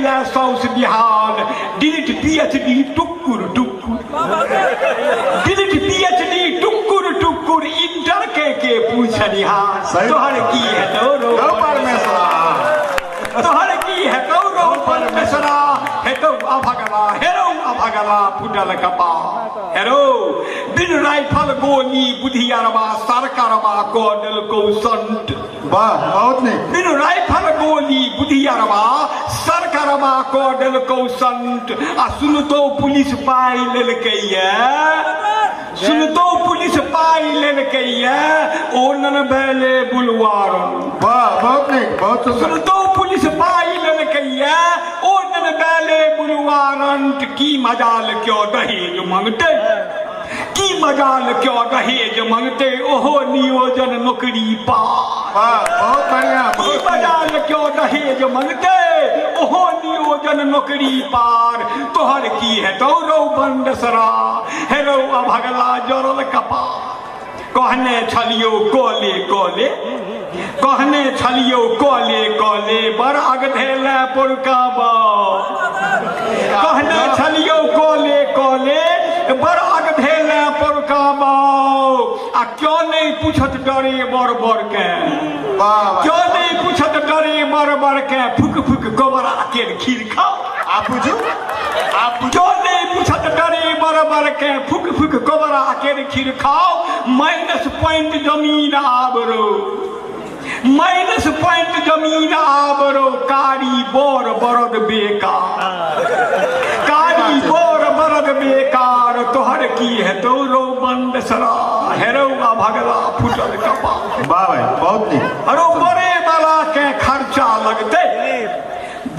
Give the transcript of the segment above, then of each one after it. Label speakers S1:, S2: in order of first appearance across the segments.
S1: कैला sauce बिहाल delete PhD टुकुर टुकुर delete PhD टुकुर टुकुर इंटर के पूछनिहार तोहर की है तो परमेश्वरा तोहर की है तो परमेश्वरा है तो अभगला हेरो अभगला फुटल कपा हेरो बिन राइफल गोली बुधियारवा सरकारवा कोडल को संत
S2: वाह बहुत नहीं
S1: बिन राइफल गोली बुधियारवा सरकारवा कोडल को संत आ सुन तो पुलिस पाई लेलकैया सुन तो पुलिस पाई लेलकैया ओनन बेले बुलवार
S2: वाह बहुत नहीं बहुत
S1: सुन तो पुलिस पाई लेलकैया ओनन बेले बुलवारंट की मजाल क्यों दहेज मांगते की मजाल क्यों दहेज मांगते ओहो नियोजन नौकरी पा
S2: बहुत बढ़िया
S1: की मजाल क्यों दहेज मांगते ओहो नियोजन नौकरी पार तोहर की है तो रो बंदसरा हेरो अभगला जरल कपा कहने छलियो कोले कोले कहने छलियो कोले कोले बड़ अगधेला पुरकाबा कहने छलियो कोले कोले बड़ अगधेला पुरकाबा आ क्यों नहीं पूछत डरे बर बर के क्यों नहीं पूछत डरे बर बर के फुक फुक गोबरा के खीर खाओ
S2: आप पूछो
S1: क्यों नहीं पूछत डरे बर बर के फुक फुक गोबरा के खीर खाओ माइनस पॉइंट जमीन आवरो माइनस पॉइंट जमीन आवरो कारी बोर बरद बेकार कारी बोर बरद बेकार तोहर की है तो रो बंद सरा हेरौआ भगला फुटल कपा
S2: वाह भाई बहुत नहीं
S1: अरो बड़े वाला के खर्चा लगते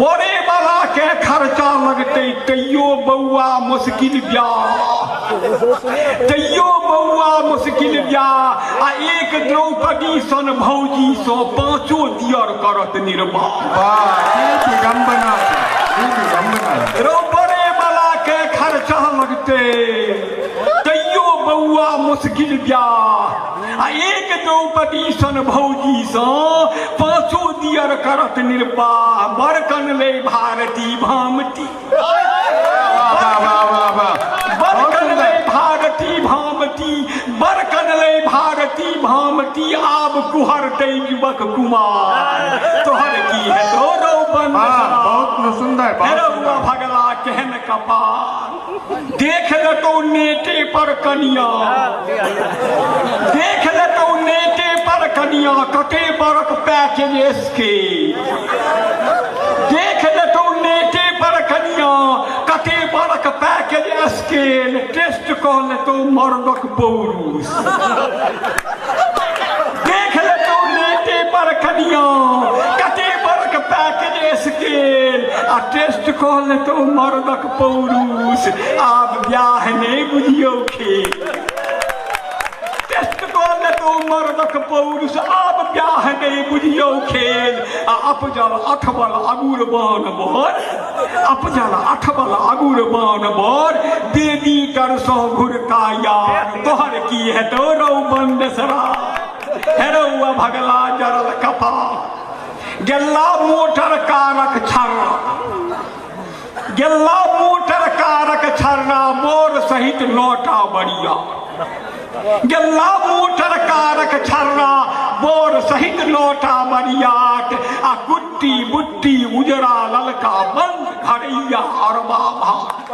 S1: बड़े वाला के खर्चा लगते तैयो बउआ मुश्किल ब्याह तैयो बउआ मुश्किल ब्याह आ एक द्रौपदी सन भौजी सो पांचो दियर करत निर्वाह रो बड़े वाला के खर्चा लगते तैयो बउआ मुश्किल ब्याह आ एक द्रौपदी सन भौजी सो पांचो दियर करत निर्वाह बरकन ले भारती भामती बरकन ले भारती भामती बरकन ले भारती भामती आब कुहर ते युवक कुमार तोहर की है तो रो
S2: बहुत सुंदर
S1: भगला कहन कपार देख ले तो नेटे पर कनिया देख ले तो नेटे पर कनिया कटे बरक पैकेज इसके देख ले तो नेटे पर कनिया कटे बरक पैकेज स्केल टेस्ट कह ले तो मर्दक पौरुष देख ले तो नेटे पर कनिया कटे बरक पैकेज स्केल आ टेस्ट कह ले तो मर्दक पौरुष आब ब्याह नहीं बुझियो खे टेस्ट कह ले तो मर्दक पौरुष आब ब्याह नहीं बुझियो खेल आ अपजल अठबल अगुर बान बर अपजल अठबल अगुर बान बर देदी कर सो घुरका यार तोहर की है तो रो बंदसरा हेरौआ भगला जरल कपा गेल्ला मोटर कारक छर्रा गेल्ला मोटर कारक छर्रा मोर सहित नौटा बड़िया गेल्ला मोटर कारक छर्रा बोर सहित नौटा बरियाट आ कुट्टी बुट्टी उजरा ललका बंद घड़ैया अरबा भाट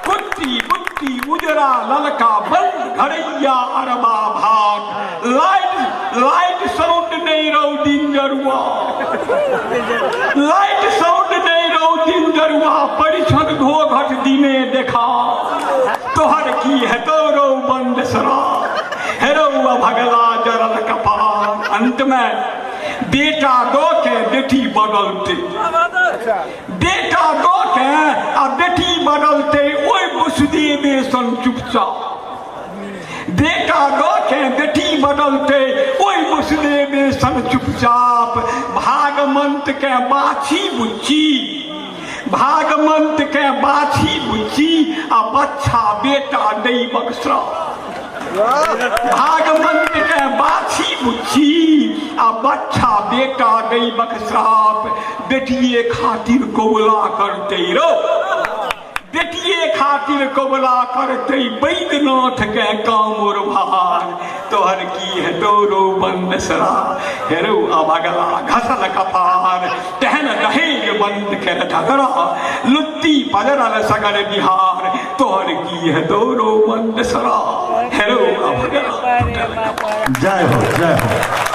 S1: कुट्टी बुट्टी उजरा ललका बंद घड़ैया अरबा भाट लाइट लाइट साउंड नहीं रहो दिन जरुआ लाइट साउंड नहीं रहो दिन जरुआ परिछन घोघट दिने देखा तोहर की है तो रो बंद सरा हेरौआ भगला जरल कपार अंत में बेटा दो के बेटी बदलते बेटा दो के आ बेटी बदलते ओई वसुदेव सन चुपचाप बेटा दो के बेटी बदलते ओई वसुदेव सन चुपचाप भागमंत के बाछी बुच्ची भागमंत के बाछी बुच्ची आ बच्चा बेटा दैवक श्राप भागवंत के बाछी बुच्छी आ बच्चा बेटा दैवक श्राप बेटिए खातिर कोबला करते रो बेटिए खातिर कोबला करते बैद्यनाथ के कामोर भार तोहर की है तोरो बंद सरा हेरो अबगला घसल कपार तहन दहेज बंद कर झगड़ा लुत्ती पजरल सगर बिहार तोहर की है तोरो बंद सरा हेरो अबगला
S3: जय हो जय हो।